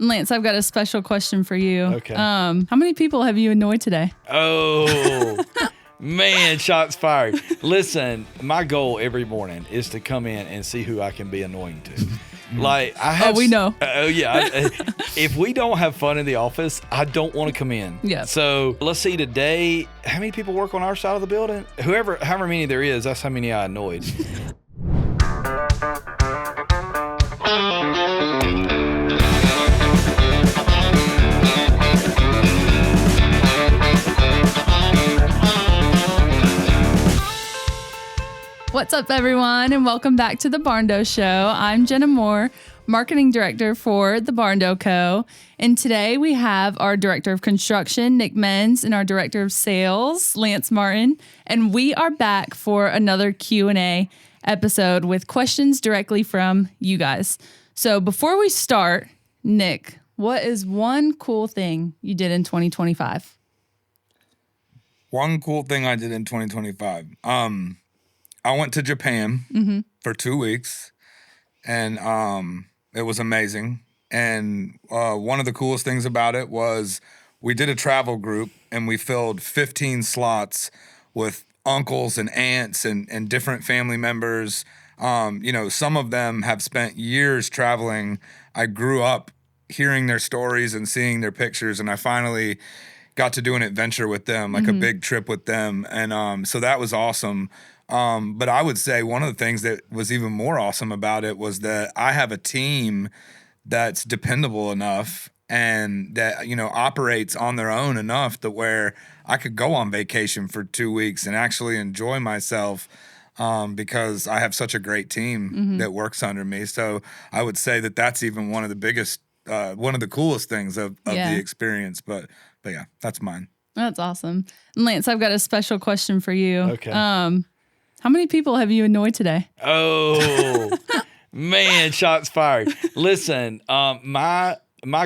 Lance, I've got a special question for you. Okay. How many people have you annoyed today? Oh, man, shots fired. Listen, my goal every morning is to come in and see who I can be annoying to. Like I have. Oh, we know. Oh yeah. If we don't have fun in the office, I don't want to come in. Yeah. So let's see today. How many people work on our side of the building? However many there is, that's how many I annoyed. What's up, everyone, and welcome back to the Barndo Show. I'm Jenna Moore, Marketing Director for the Barndo Co. And today we have our Director of Construction, Nick Menz, and our Director of Sales, Lance Martin. And we are back for another Q&A episode with questions directly from you guys. So before we start, Nick, what is one cool thing you did in 2025? One cool thing I did in 2025. I went to Japan for 2 weeks, and it was amazing. And one of the coolest things about it was we did a travel group, and we filled 15 slots with uncles and aunts and different family members. Some of them have spent years traveling. I grew up hearing their stories and seeing their pictures, and I finally got to do an adventure with them, like a big trip with them. And so that was awesome. But I would say one of the things that was even more awesome about it was that I have a team that's dependable enough and that, operates on their own enough to where I could go on vacation for 2 weeks and actually enjoy myself because I have such a great team that works under me. So I would say that that's even one of the biggest, one of the coolest things of the experience. But yeah, that's mine. That's awesome. And Lance, I've got a special question for you. Okay. How many people have you annoyed today? Oh, man, shots fired. Listen, my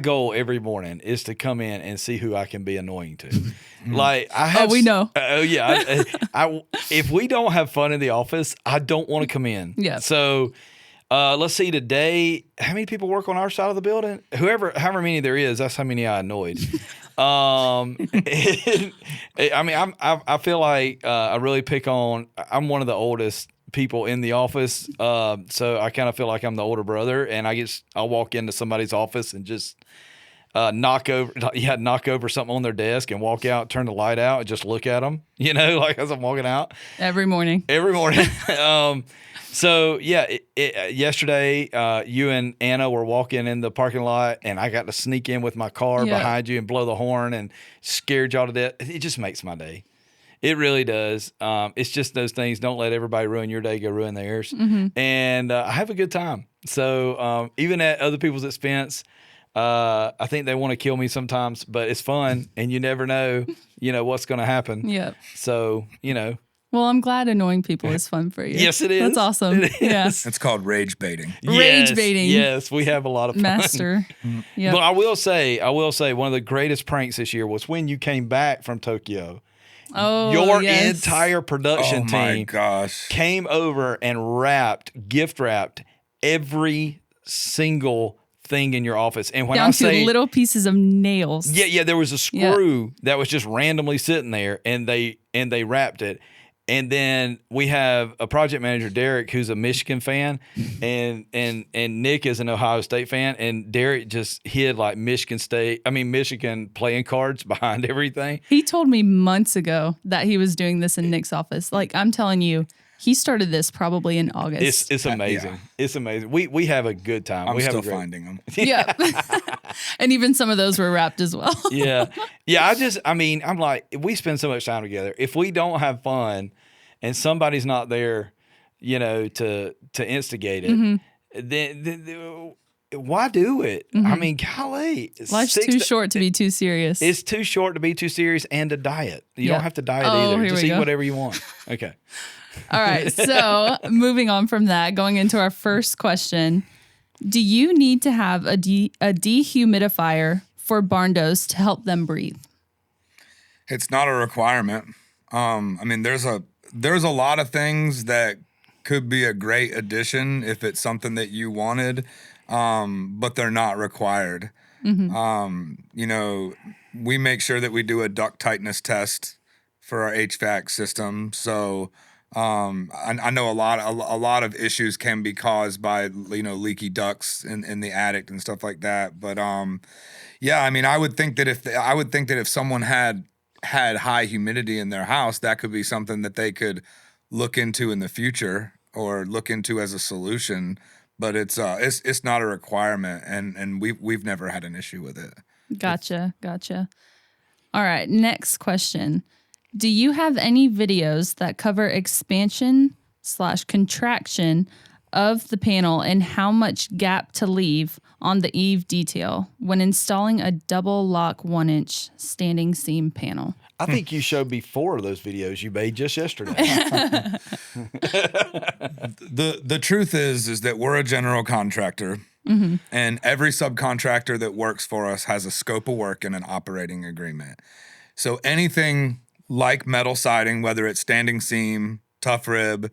goal every morning is to come in and see who I can be annoying to. Like I have. Oh, we know. Oh yeah. If we don't have fun in the office, I don't want to come in. Yeah. So let's see today. How many people work on our side of the building? However many there is, that's how many I annoyed. I feel like I really pick on. I'm one of the oldest people in the office, so I kind of feel like I'm the older brother, and I'll walk into somebody's office and just knock over something on their desk and walk out, turn the light out, and just look at them, like as I'm walking out. Every morning. So yeah, yesterday, you and Anna were walking in the parking lot, and I got to sneak in with my car behind you and blow the horn and scared y'all to death. It just makes my day. It really does. It's just those things. Don't let everybody ruin your day. Go ruin theirs. And I have a good time. So even at other people's expense, I think they want to kill me sometimes, but it's fun, and you never know, what's going to happen. Yep. So, Well, I'm glad annoying people is fun for you. Yes, it is. That's awesome. It is. Yeah. It's called rage baiting. Rage baiting. Yes, we have a lot of fun. Master. Yeah. But I will say one of the greatest pranks this year was when you came back from Tokyo. Oh, Your yes. entire production Oh my team gosh. came over and gift wrapped every single thing in your office. And when Down I say to little pieces of nails. yeah, there was a screw that was just randomly sitting there, and they wrapped it. And then we have a project manager, Derek, who's a Michigan fan, and Nick is an Ohio State fan, and Derek just hid like Michigan playing cards behind everything. He told me months ago that he was doing this in Nick's office. Like, I'm telling you, he started this probably in August. It's amazing. Yeah. It's amazing. We have a good time. I'm we have still a great finding them. Yeah. And even some of those were wrapped as well. Yeah. I'm like, we spend so much time together. If we don't have fun and somebody's not there, to instigate it, then why do it? I mean, golly. Life's too short to be too serious. It's too short to be too serious and to diet. You don't have to diet either. Here Just we eat go. whatever you want. Okay. All right. So moving on from that, going into our first question. Do you need to have a dehumidifier for barndos to help them breathe? It's not a requirement. There's a lot of things that could be a great addition if it's something that you wanted, but they're not required. You know, we make sure that we do a duct tightness test for our HVAC system. So I know a lot of issues can be caused by, you know, leaky ducts in the attic and stuff like that. But yeah, I mean, I would think that if someone had high humidity in their house, that could be something that they could look into in the future or look into as a solution. But it's not a requirement, and we've never had an issue with it. Gotcha. All right, next question. Do you have any videos that cover expansion/contraction of the panel and how much gap to leave on the eave detail when installing a double lock 1-inch standing seam panel? I think you showed me 4 of those videos you made just yesterday. The truth is that we're a general contractor, and every subcontractor that works for us has a scope of work and an operating agreement. So anything like metal siding, whether it's standing seam, tough rib,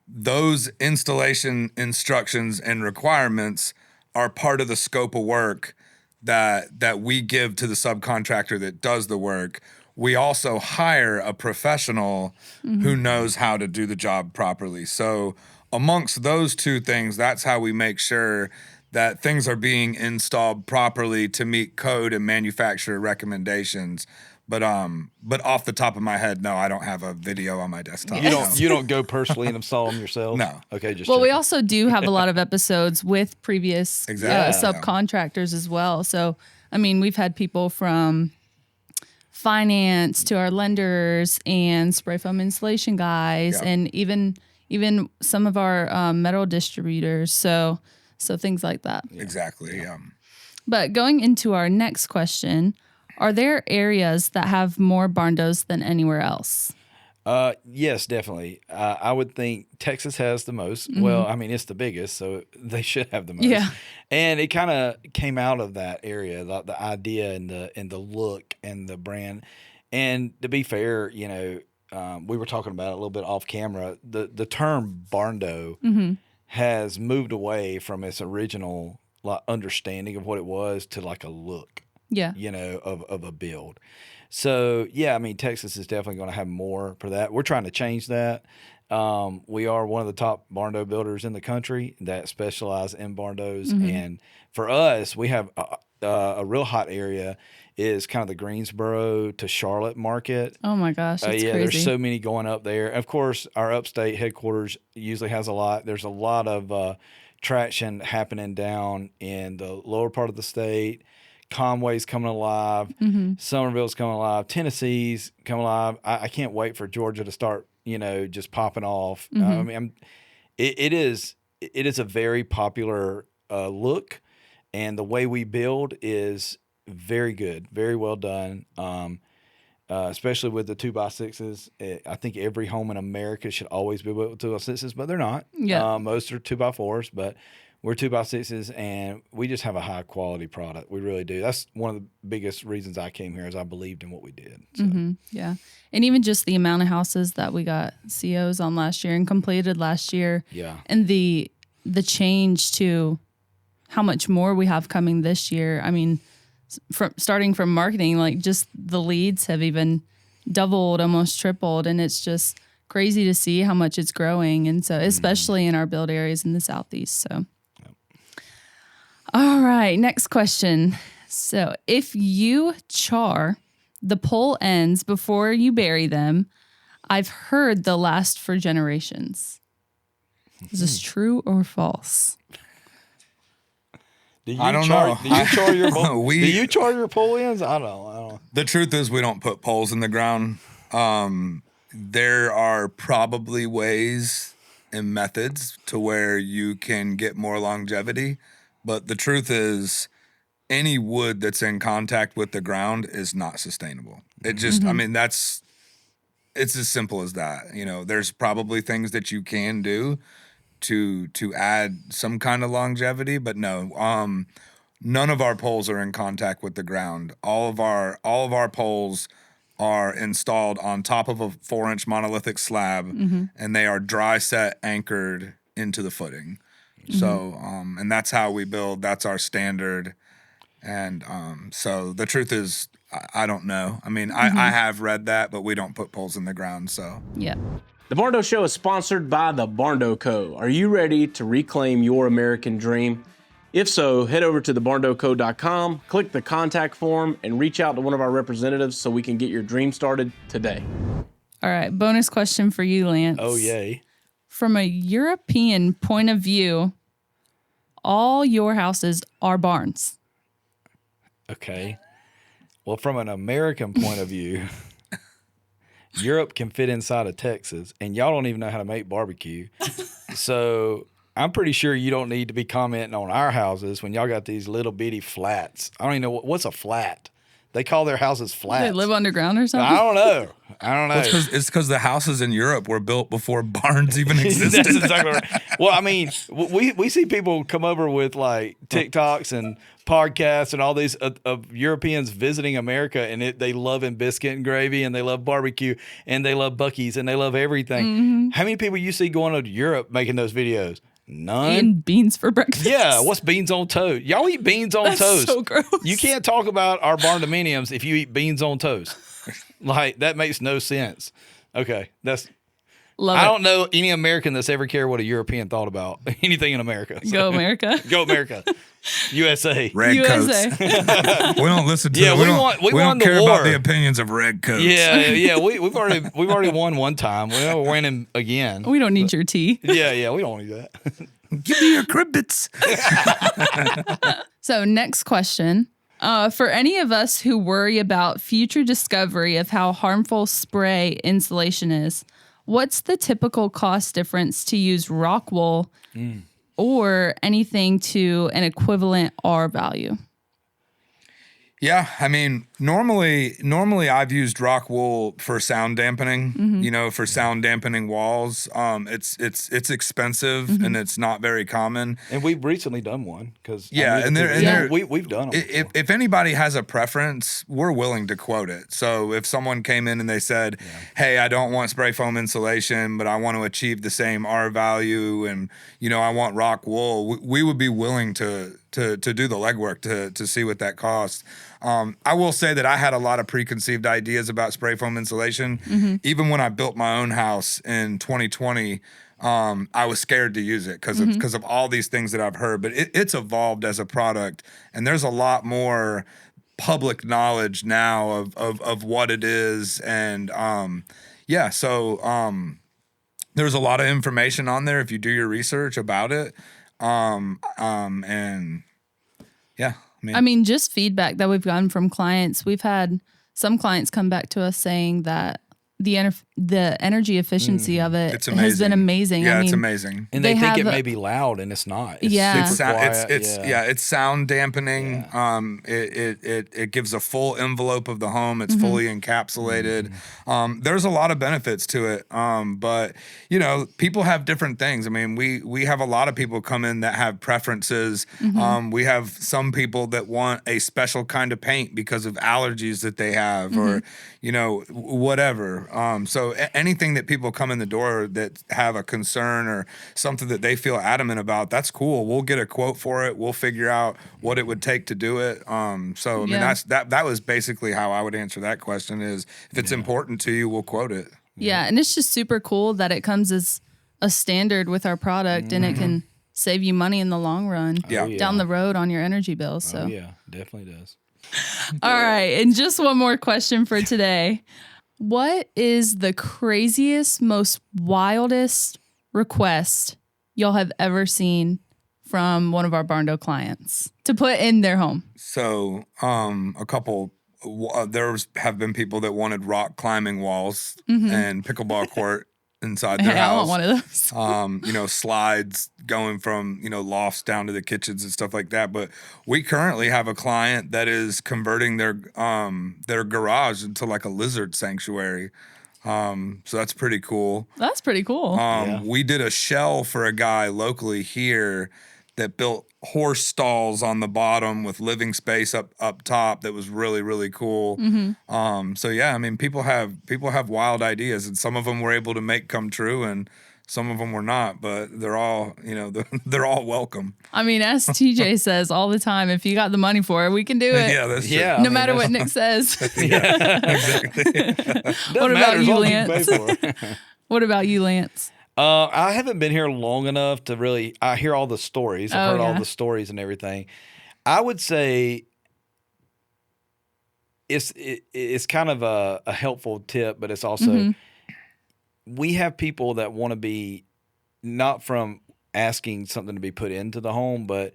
those installation instructions and requirements are part of the scope of work that we give to the subcontractor that does the work. We also hire a professional who knows how to do the job properly. So amongst those two things, that's how we make sure that things are being installed properly to meet code and manufacturer recommendations. But off the top of my head, no, I don't have a video on my desktop. You don't go personally and install them yourself? No. Okay, just Well, we checking. also do have a lot of episodes with previous Exactly. subcontractors as well. So, I mean, we've had people from finance to our lenders and spray foam installation guys, and even some of our metal distributors. So things like that. Exactly. Yeah. But going into our next question, are there areas that have more barndos than anywhere else? Yes, definitely. I would think Texas has the most. Well, I mean, it's the biggest, so they should have the most. Yeah. And it kind of came out of that area, the idea and the look and the brand. And to be fair, you know, we were talking about it a little bit off camera. The term Barndo has moved away from its original understanding of what it was to like a look. Yeah. You know, of a build. So, yeah, I mean, Texas is definitely going to have more for that. We're trying to change that. We are one of the top Barndo builders in the country that specialize in Barndos. And for us, we have a real hot area is kind of the Greensboro to Charlotte market. Oh, my gosh. That's yeah, crazy. there's so many going up there. Of course, our upstate headquarters usually has a lot. There's a lot of traction happening down in the lower part of the state. Conway's coming alive. Somerville's coming alive. Tennessee's coming alive. I can't wait for Georgia to start, you know, just popping off. I mean, it is a very popular look, and the way we build is very good, very well done. Especially with the 2x6s. I think every home in America should always be built with 2x6s, but they're not. Yeah. Most are 2x4s, but we're 2x6s, and we just have a high quality product. We really do. That's one of the biggest reasons I came here is I believed in what we did. So. Yeah. And even just the amount of houses that we got COs on last year and completed last year. Yeah. And the change to how much more we have coming this year. I mean, starting from marketing, like just the leads have even doubled, almost tripled. And it's just crazy to see how much it's growing. And so, especially in our build areas in the Southeast. So. All right, next question. So if you char the pole ends before you bury them, I've heard they'll last for generations. Is this true or false? I don't know. Do you char your pole? Do you char your pole ends? I don't know. The truth is we don't put poles in the ground. There are probably ways and methods to where you can get more longevity. But the truth is, any wood that's in contact with the ground is not sustainable. It just, I mean, it's as simple as that. You know, there's probably things that you can do to add some kind of longevity, but no, none of our poles are in contact with the ground. All of our poles are installed on top of a 4-inch monolithic slab, and they are dry set anchored into the footing. So, and that's how we build. That's our standard. And so the truth is, I don't know. I mean, I have read that, but we don't put poles in the ground. So Yeah. The Barndo Show is sponsored by the Barndo Co. Are you ready to reclaim your American dream? If so, head over to thebarndoco.com, click the contact form, and reach out to one of our representatives so we can get your dream started today. All right. Bonus question for you, Lance. Oh, yay. From a European point of view, all your houses are barns. Okay. Well, from an American point of view, Europe can fit inside of Texas, and y'all don't even know how to make barbecue. So I'm pretty sure you don't need to be commenting on our houses when y'all got these little bitty flats. I don't even know what's a flat. They call their houses flats. They live underground or something? I don't know. it's because the houses in Europe were built before barns even existed. That's exactly right. Well, I mean, we see people come over with like TikToks and podcasts and all these of Europeans visiting America, and they love biscuit and gravy, and they love barbecue, and they love Buc-ee's, and they love everything. Mm-hmm. How many people you see going to Europe making those videos? None. Eating beans for breakfast. Yeah, what's beans on toast? Y'all eat beans on toast. So gross. You can't talk about our barndominiums if you eat beans on toast. Like, that makes no sense. Okay, I don't know any American that's ever cared what a European thought about anything in America. So. Go America. Go America. USA. Red USA. coats. We don't listen to. Yeah, we won don't the care war. about the opinions of red coats. Yeah. We've already won one time. We're winning again. We don't need your tea. Yeah. We don't need that. Give me your cribbits. So next question. For any of us who worry about future discovery of how harmful spray insulation is, what's the typical cost difference to use rock wool or anything to an equivalent R value? Yeah, I mean, normally I've used rock wool for sound dampening. For sound dampening walls. It's expensive and it's not very common. And we've recently done one because we've done them. If anybody has a preference, we're willing to quote it. So if someone came in and they said, "Hey, I don't want spray foam insulation, but I want to achieve the same R value, and I want rock wool," we would be willing to do the legwork to see what that costs. I will say that I had a lot of preconceived ideas about spray foam insulation. Even when I built my own house in 2020, I was scared to use it because of all these things that I've heard. But it's evolved as a product, and there's a lot more public knowledge now of what it is. And so there's a lot of information on there if you do your research about it. I mean, just feedback that we've gotten from clients. We've had some clients come back to us saying that the energy efficiency of it has been amazing. Yeah, it's amazing. And they think it may be loud, and it's not. It's super quiet. It's sound dampening. It gives a full envelope of the home. It's fully encapsulated. There's a lot of benefits to it. But people have different things. I mean, we have a lot of people come in that have preferences. We have some people that want a special kind of paint because of allergies that they have, or whatever. So anything that people come in the door that have a concern or something that they feel adamant about, that's cool. We'll get a quote for it. We'll figure out what it would take to do it. I mean, that was basically how I would answer that question is if it's important to you, we'll quote it. Yeah. And it's just super cool that it comes as a standard with our product and it can save you money in the long run down the road on your energy bills. So definitely does. All right. And just one more question for today. What is the craziest, most wildest request y'all have ever seen from one of our Barndo clients to put in their home? So there have been people that wanted rock climbing walls and pickleball court inside their house. I want one of those. Slides going from, lofts down to the kitchens and stuff like that. But we currently have a client that is converting their garage into like a lizard sanctuary. So that's pretty cool. That's pretty cool. We did a shell for a guy locally here that built horse stalls on the bottom with living space up top. That was really, really cool. So yeah, I mean, people have wild ideas, and some of them we're able to make come true, and Some of them were not, but they're all, they're all welcome. I mean, as TJ says all the time, if you got the money for it, we can do it. Yeah, that's true. Yeah. No matter what Nick says. Exactly. What about you, Lance? What about you, Lance? I haven't been here long enough to really. I hear all the stories. I've heard all the stories and everything. I would say it's kind of a helpful tip, but it's also we have people that want to be not from asking something to be put into the home, but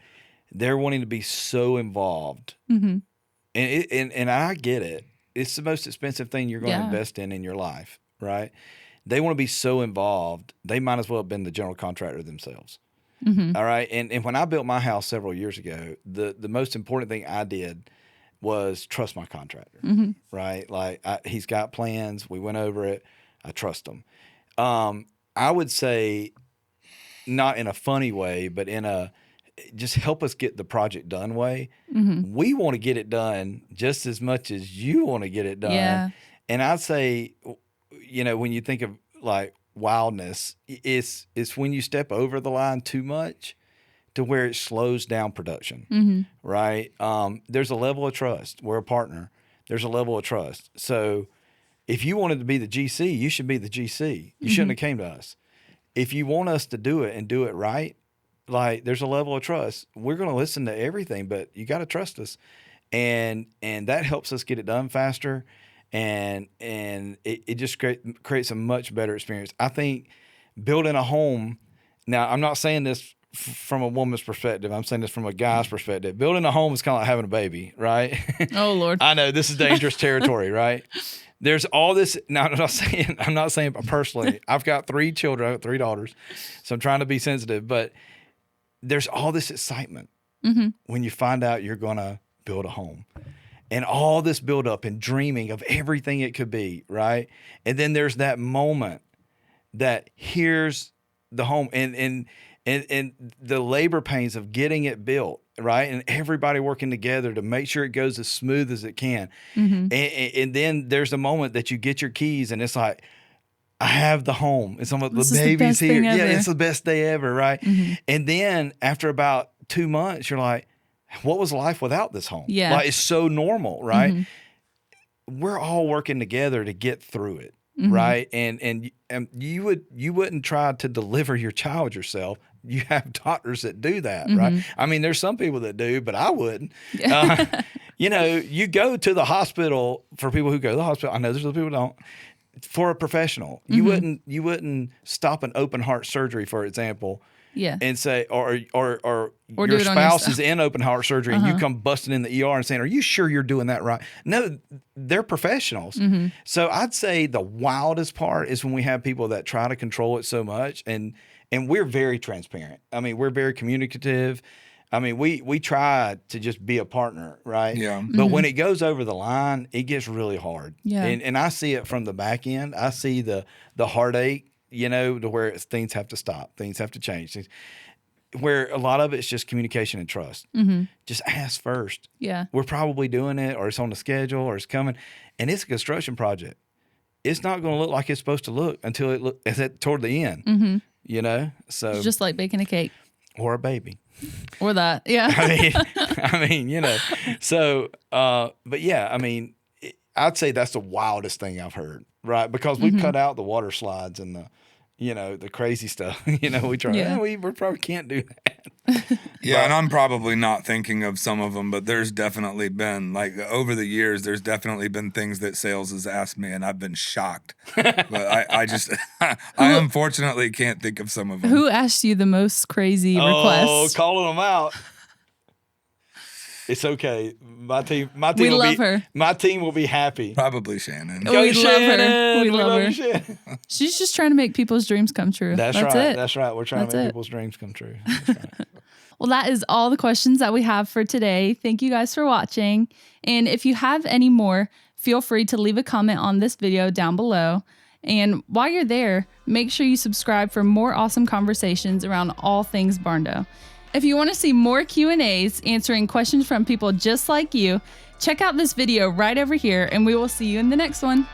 they're wanting to be so involved. And I get it. It's the most expensive thing you're going to invest in your life, right? They want to be so involved, they might as well have been the general contractor themselves. All right. And when I built my house several years ago, the most important thing I did was trust my contractor, right? Like he's got plans. We went over it. I trust him. I would say not in a funny way, but in a just help us get the project done way. We want to get it done just as much as you want to get it done. Yeah. And I'd say, when you think of like wildness, it's when you step over the line too much to where it slows down production, right? There's a level of trust. We're a partner. There's a level of trust. So if you wanted to be the GC, you should be the GC. You shouldn't have came to us. If you want us to do it and do it right, like there's a level of trust. We're going to listen to everything, but you got to trust us. And that helps us get it done faster. And it just creates a much better experience. I think building a home, now I'm not saying this from a woman's perspective. I'm saying this from a guy's perspective. Building a home is kind of like having a baby, right? Oh, Lord. I know this is dangerous territory, right? There's all this. Now, I'm not saying personally. I've got 3 children. I've got 3 daughters. So I'm trying to be sensitive. But there's all this excitement when you find out you're going to build a home. And all this buildup and dreaming of everything it could be, right? And then there's that moment that here's the home and the labor pains of getting it built, right? And everybody working together to make sure it goes as smooth as it can. And then there's a moment that you get your keys and it's like, I have the home. It's almost the baby's here. Yeah, it's the best day ever, right? And then after about 2 months, you're like, what was life without this home? Yeah. Like it's so normal, right? We're all working together to get through it, right? And you wouldn't try to deliver your child yourself. You have doctors that do that, right? I mean, there's some people that do, but I wouldn't. You go to the hospital for people who go to the hospital. I know there's other people who don't. For a professional, you wouldn't stop an open heart surgery, for example. Yeah. And say, or your spouse is in open heart surgery and you come busting in the ER and saying, are you sure you're doing that right? No, they're professionals. So I'd say the wildest part is when we have people that try to control it so much. And we're very transparent. I mean, we're very communicative. I mean, we try to just be a partner, right? Yeah. But when it goes over the line, it gets really hard. Yeah. And I see it from the back end. I see the heartache, to where things have to stop, things have to change, where a lot of it's just communication and trust. Just ask first. Yeah. We're probably doing it, or it's on the schedule, or it's coming. And it's a construction project. It's not going to look like it's supposed to look until it's toward the end, So it's just like baking a cake. Or a baby. Or that, yeah. I mean, So, but yeah, I mean, I'd say that's the wildest thing I've heard, right? Because we cut out the water slides and the crazy stuff. We try. Yeah. We probably can't do that. Yeah, and I'm probably not thinking of some of them, but there's definitely been, like, over the years, there's definitely been things that sales has asked me, and I've been shocked. But I just, I unfortunately can't think of some of them. Who asked you the most crazy requests? Oh, calling them out. It's okay. My team. We love her. My team will be happy. Probably Shannon. We love her. We love her. Shannon. She's just trying to make people's dreams come true. That's right. It. That's right. We're trying to make people's dreams come true. That's right. Well, that is all the questions that we have for today. Thank you guys for watching. And if you have any more, feel free to leave a comment on this video down below. And while you're there, make sure you subscribe for more awesome conversations around all things Barndo. If you want to see more Q&As answering questions from people just like you, check out this video right over here, and we will see you in the next one.